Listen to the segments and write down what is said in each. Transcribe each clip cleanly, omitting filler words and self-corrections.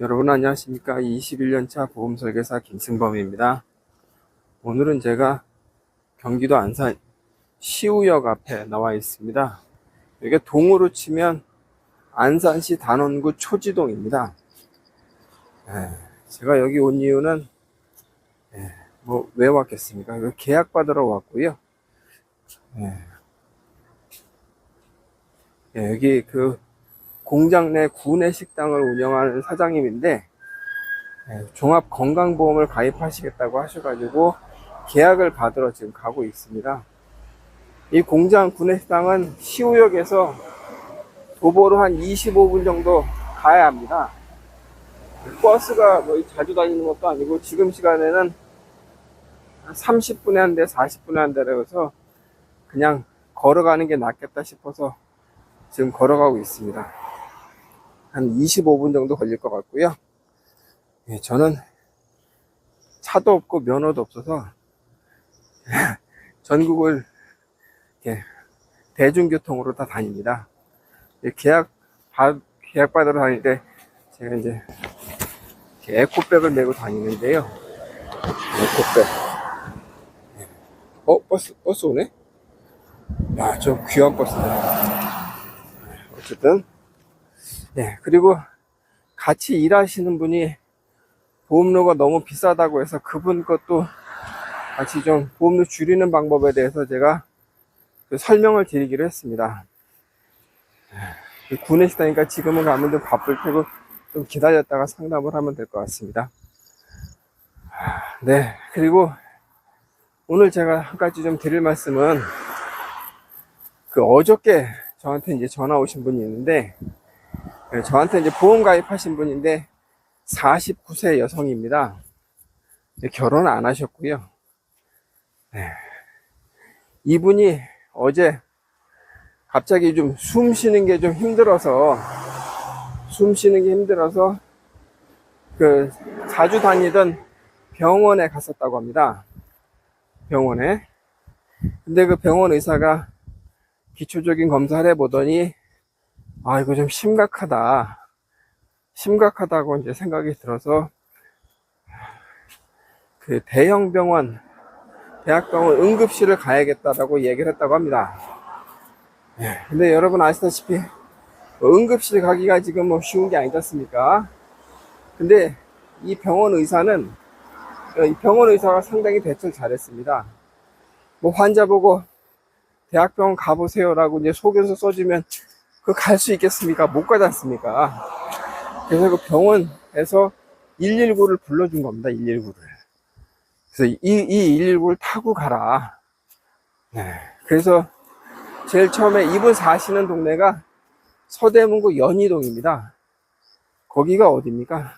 여러분 안녕하십니까. 21년차 보험설계사 김승범입니다. 오늘은 제가 경기도 안산 시우역 앞에 나와 있습니다. 이게 동으로 치면 안산시 단원구 초지동입니다. 제가 여기 온 이유는 왜 왔겠습니까? 계약 받으러 왔고요. 여기 그 공장 내 구내 식당을 운영하는 사장님인데 종합건강보험을 가입하시겠다고 하셔가지고 계약을 받으러 지금 가고 있습니다. 이 공장 구내식당은 시우역에서 도보로 한 25분 정도 가야 합니다. 버스가 뭐 자주 다니는 것도 아니고 지금 시간에는 30분에 한 대, 40분에 한 대라서 그냥 걸어가는 게 낫겠다 싶어서 지금 걸어가고 있습니다. 한 25분 정도 걸릴 것 같고요. 저는 차도 없고 면허도 없어서 전국을 대중교통으로 다 다닙니다. 계약 받으러 다닐 때 제가 이제 에코백을 메고 다니는데요. 에코백. 버스 오네? 야, 저 귀한 버스다. 어쨌든. 그리고 같이 일하시는 분이 보험료가 너무 비싸다고 해서 그분 것도 같이 좀 보험료 줄이는 방법에 대해서 제가 설명을 드리기로 했습니다. 구내 식당이니까 지금은 가면 좀 바쁠 테고 좀 기다렸다가 상담을 하면 될 것 같습니다. 그리고 오늘 제가 한 가지 좀 드릴 말씀은 어저께 저한테 이제 전화 오신 분이 있는데 저한테 이제 보험 가입하신 분인데 49세 여성입니다. 결혼 안 하셨고요. 이분이 어제 갑자기 좀 숨 쉬는 게 좀 힘들어서 자주 다니던 병원에 갔었다고 합니다. 병원에. 근데 그 병원 의사가 기초적인 검사를 해보더니 이거 좀 심각하다고 이제 생각이 들어서 그 대형병원, 대학병원 응급실을 가야겠다라고 얘기를 했다고 합니다. 근데 여러분 아시다시피 응급실 가기가 지금 뭐 쉬운 게 아니지 않습니까? 근데 이 병원 의사가 상당히 대처를 잘했습니다. 뭐 환자 보고 대학병원 가보세요라고 이제 소견서 써주면 갈 수 있겠습니까? 못 가지 않습니까? 그래서 그 병원에서 119를 불러준 겁니다. 119를. 그래서 이 119를 타고 가라. 그래서 제일 처음에 이분 사시는 동네가 서대문구 연희동입니다. 거기가 어디입니까?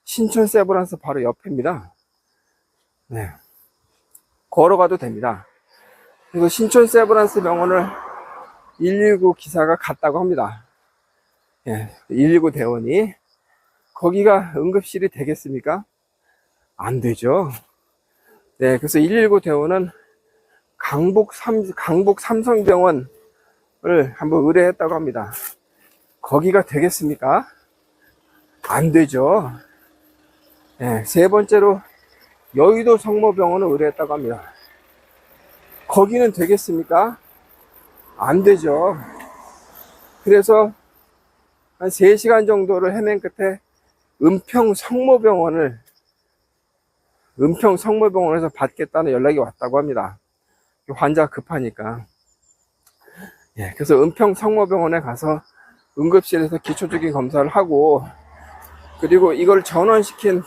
신촌 세브란스 바로 옆입니다. 걸어가도 됩니다. 그래서 신촌 세브란스 병원을 119 기사가 갔다고 합니다. 119 대원이. 거기가 응급실이 되겠습니까? 안 되죠. 그래서 119 대원은 강북 삼성병원을 한번 의뢰했다고 합니다. 거기가 되겠습니까? 안 되죠. 세 번째로 여의도 성모병원을 의뢰했다고 합니다. 거기는 되겠습니까? 안 되죠. 그래서 한 3시간 정도를 헤맨 끝에 은평 성모병원에서 받겠다는 연락이 왔다고 합니다. 환자 급하니까. 그래서 은평 성모병원에 가서 응급실에서 기초적인 검사를 하고, 그리고 이걸 전원시킨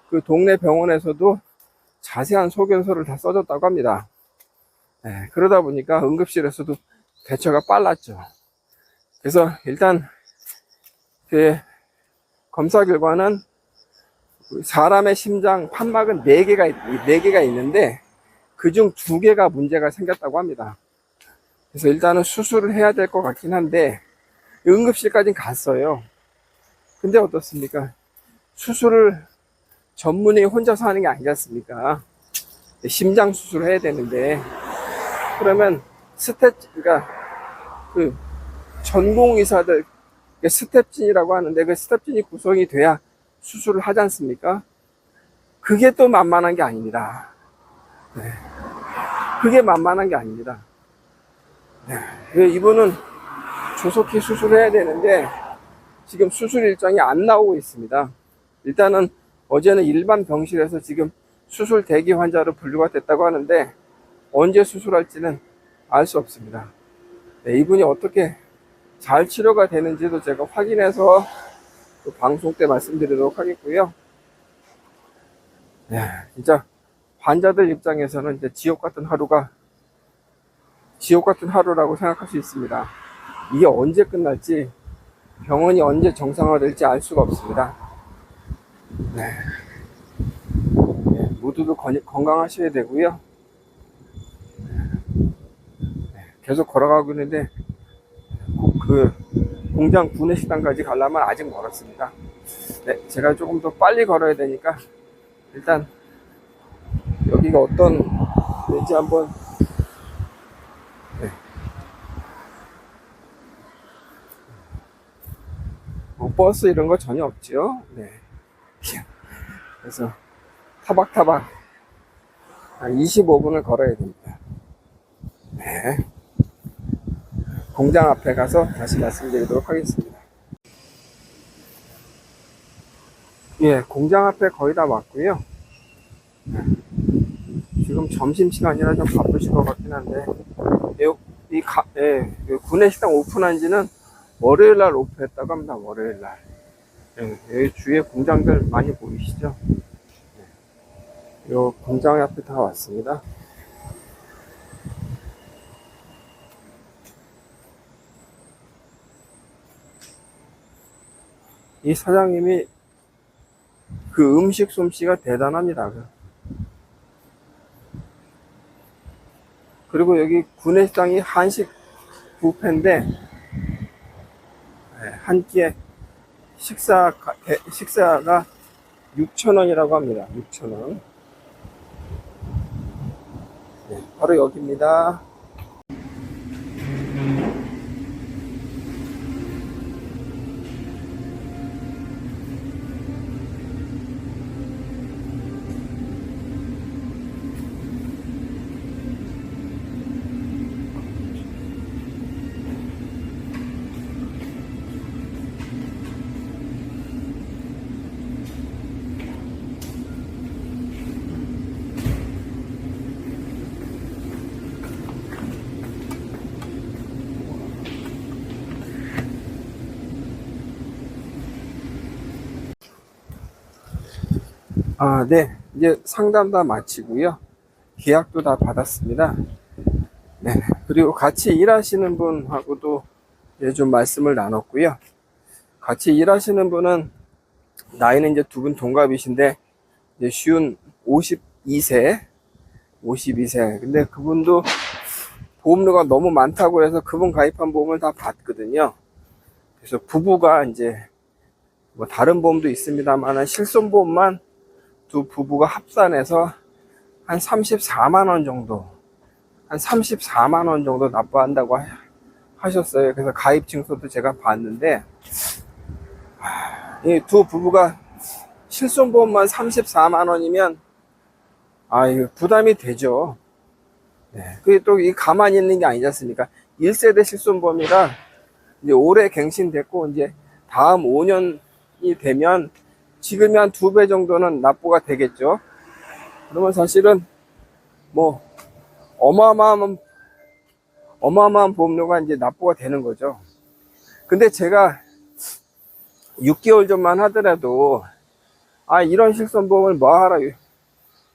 그 동네 병원에서도 자세한 소견서를 다 써줬다고 합니다. 그러다 보니까 응급실에서도 대처가 빨랐죠. 그래서 일단 그 검사 결과는 사람의 심장 판막은 4개가 있는데 그중 2개가 문제가 생겼다고 합니다. 그래서 일단은 수술을 해야 될 것 같긴 한데 응급실까지 갔어요. 근데 어떻습니까? 수술을 전문의 혼자서 하는 게 아니지 않습니까? 심장 수술을 해야 되는데, 그러면 그러니까 전공 의사들 스텝진이라고 하는데 그 스텝진이 구성이 돼야 수술을 하지 않습니까? 그게 또 만만한 게 아닙니다. 네. 그게 만만한 게 아닙니다. 네. 이분은 조속히 수술해야 되는데 지금 수술 일정이 안 나오고 있습니다. 일단은 어제는 일반 병실에서 지금 수술 대기 환자로 분류가 됐다고 하는데 언제 수술할지는 알 수 없습니다. 네, 이분이 어떻게 잘 치료가 되는지도 제가 확인해서 또 방송 때 말씀드리도록 하겠고요. 네, 진짜 환자들 입장에서는 이제 지옥 같은 하루라고 생각할 수 있습니다. 이게 언제 끝날지, 병원이 언제 정상화될지 알 수가 없습니다. 네. 네, 모두도 건강하셔야 되고요. 네, 계속 걸어가고 있는데 그 공장 구내식당까지 가려면 아직 멀었습니다. 네, 제가 조금 더 빨리 걸어야 되니까 일단 여기가 어떤 데인지 한번. 네. 뭐 버스 이런 거 전혀 없죠. 네. 그래서 타박타박 한 25분을 걸어야 됩니다. 네. 공장 앞에 가서 다시 말씀드리도록 하겠습니다. 예, 공장 앞에 거의 다 왔고요. 지금 점심시간이라 좀 바쁘실 것 같긴 한데, 구내식당 오픈한 지는 월요일날 오픈했다고 합니다. 월요일날. 예, 여기 주위에 공장들 많이 보이시죠? 요 공장 앞에 다 왔습니다. 이 사장님이 그 음식 솜씨가 대단합니다. 그리고 여기 구내식당이 한식 뷔페인데 한 끼에 식사가 6,000원이라고 합니다. 6,000원. 네, 바로 여기입니다. 네. 이제 상담 다 마치고요. 계약도 다 받았습니다. 네. 그리고 같이 일하시는 분하고도 이제 좀 말씀을 나눴고요. 같이 일하시는 분은 나이는 이제 두 분 동갑이신데 이제 쉬운 52세. 근데 그분도 보험료가 너무 많다고 해서 그분 가입한 보험을 다 받거든요. 그래서 부부가 이제 뭐 다른 보험도 있습니다만 실손보험만 두 부부가 합산해서 한 34만원 정도, 납부한다고 하셨어요. 그래서 가입 증서도 제가 봤는데, 이 두 부부가 실손보험만 34만원이면, 이거 부담이 되죠. 네. 그게 또 가만히 있는 게 아니지 않습니까? 1세대 실손보험이라, 이제 올해 갱신됐고, 이제 다음 5년이 되면, 지금이 한 2배 정도는 납부가 되겠죠. 그러면 사실은 뭐 어마어마한 보험료가 이제 납부가 되는 거죠. 근데 제가 6개월 전만 하더라도 이런 실손보험을 뭐하러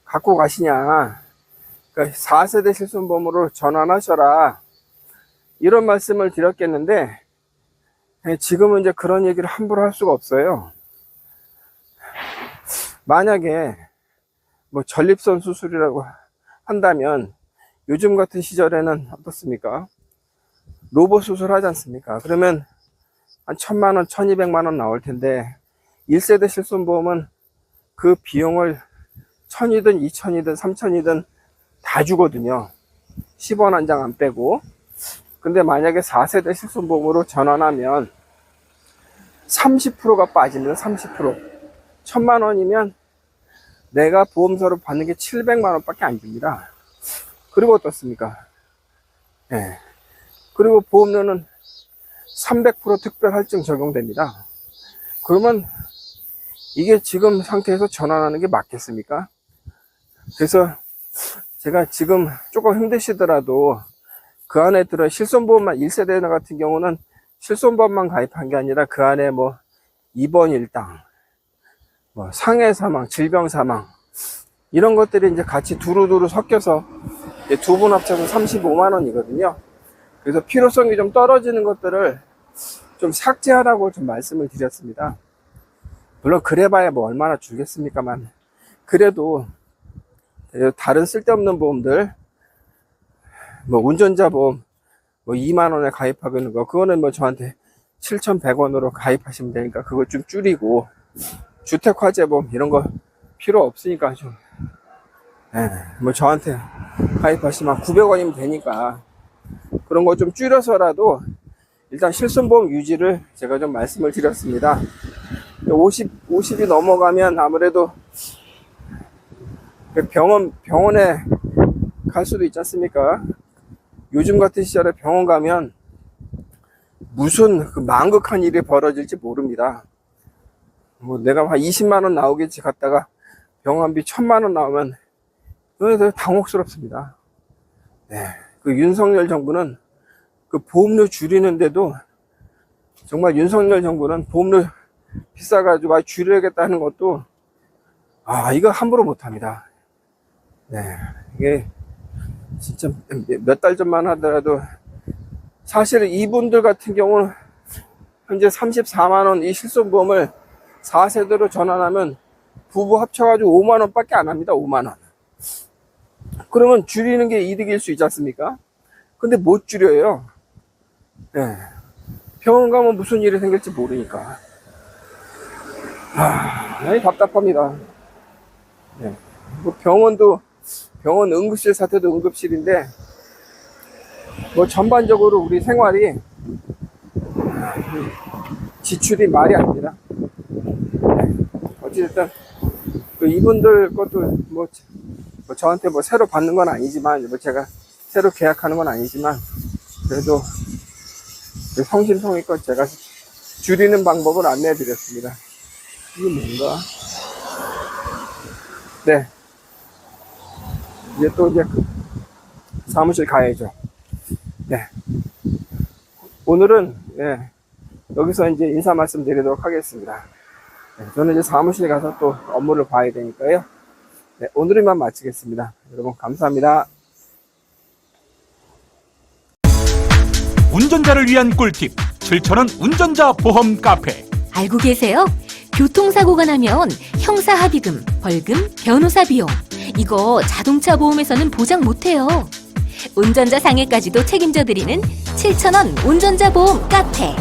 갖고 가시냐, 그러니까 4세대 실손보험으로 전환하셔라, 이런 말씀을 드렸겠는데 지금은 이제 그런 얘기를 함부로 할 수가 없어요. 만약에 뭐 전립선 수술이라고 한다면 요즘 같은 시절에는 어떻습니까? 로봇 수술 하지 않습니까? 그러면 한 1,000만원, 1,200만원 나올 텐데 1세대 실손보험은 그 비용을 1,000이든 2,000이든 3,000이든 다 주거든요. 10원 한 장 안 빼고. 근데 만약에 4세대 실손보험으로 전환하면 30%가 빠집니다. 30%. 1,000만 원이면 내가 보험료로 받는 게 700만 원밖에 안 줍니다. 그리고 어떻습니까? 예. 그리고 보험료는 300% 특별 할증 적용됩니다. 그러면 이게 지금 상태에서 전환하는 게 맞겠습니까? 그래서 제가 지금 조금 힘드시더라도 그 안에 들어 실손보험만 1세대 같은 경우는 실손보험만 가입한 게 아니라 그 안에 뭐 입원 일당, 뭐 상해 사망, 질병 사망 이런 것들이 이제 같이 두루두루 섞여서 두 분 합쳐서 35만 원이거든요. 그래서 필요성이 좀 떨어지는 것들을 좀 삭제하라고 좀 말씀을 드렸습니다. 물론 그래봐야 뭐 얼마나 주겠습니까만, 그래도 다른 쓸데없는 보험들, 뭐 운전자 보험 뭐 2만 원에 가입하고 있는 거, 그거는 뭐 저한테 7,100원으로 가입하시면 되니까 그거 좀 줄이고, 주택화재보험 이런 거 필요 없으니까 좀, 뭐 저한테 가입하시면 900원이면 되니까 그런 거 좀 줄여서라도 일단 실손보험 유지를 제가 좀 말씀을 드렸습니다. 50이 넘어가면 아무래도 병원에 갈 수도 있지 않습니까? 요즘 같은 시절에 병원 가면 무슨 그 망극한 일이 벌어질지 모릅니다. 뭐 내가 한 20만 원 나오겠지 갔다가 병원비 1,000만 원 나오면 그게 당혹스럽습니다. 네. 그 윤석열 정부는 그 보험료 줄이는데도, 정말 윤석열 정부는 보험료 비싸가지고 줄여야겠다는 것도, 이거 함부로 못합니다. 네. 이게 진짜 몇 달 전만 하더라도, 사실 이분들 같은 경우는 현재 34만 원 이 실손보험을 4세대로 전환하면 부부 합쳐가지고 5만 원 밖에 안 합니다. 5만 원. 그러면 줄이는 게 이득일 수 있지 않습니까? 근데 못 줄여요. 네. 병원 가면 무슨 일이 생길지 모르니까. 답답합니다. 네. 뭐 병원 응급실 사태도 응급실인데, 뭐 전반적으로 우리 생활이 지출이 말이 아닙니다. 어찌됐든 그 이분들 것도 뭐 저한테 뭐 새로 받는 건 아니지만, 뭐 제가 새로 계약하는 건 아니지만, 그래도 성심성의껏 제가 줄이는 방법을 안내해 드렸습니다. 이게 뭔가? 네. 이제 또 사무실 가야죠. 네. 오늘은, 여기서 이제 인사 말씀 드리도록 하겠습니다. 네, 저는 이제 사무실에 가서 또 업무를 봐야 되니까요. 네, 오늘은 이만 마치겠습니다. 여러분, 감사합니다. 운전자를 위한 꿀팁 7,000원 운전자 보험 카페. 알고 계세요? 교통사고가 나면 형사합의금, 벌금, 변호사 비용 이거 자동차 보험에서는 보장 못해요. 운전자 상해까지도 책임져 드리는 7,000원 운전자 보험 카페.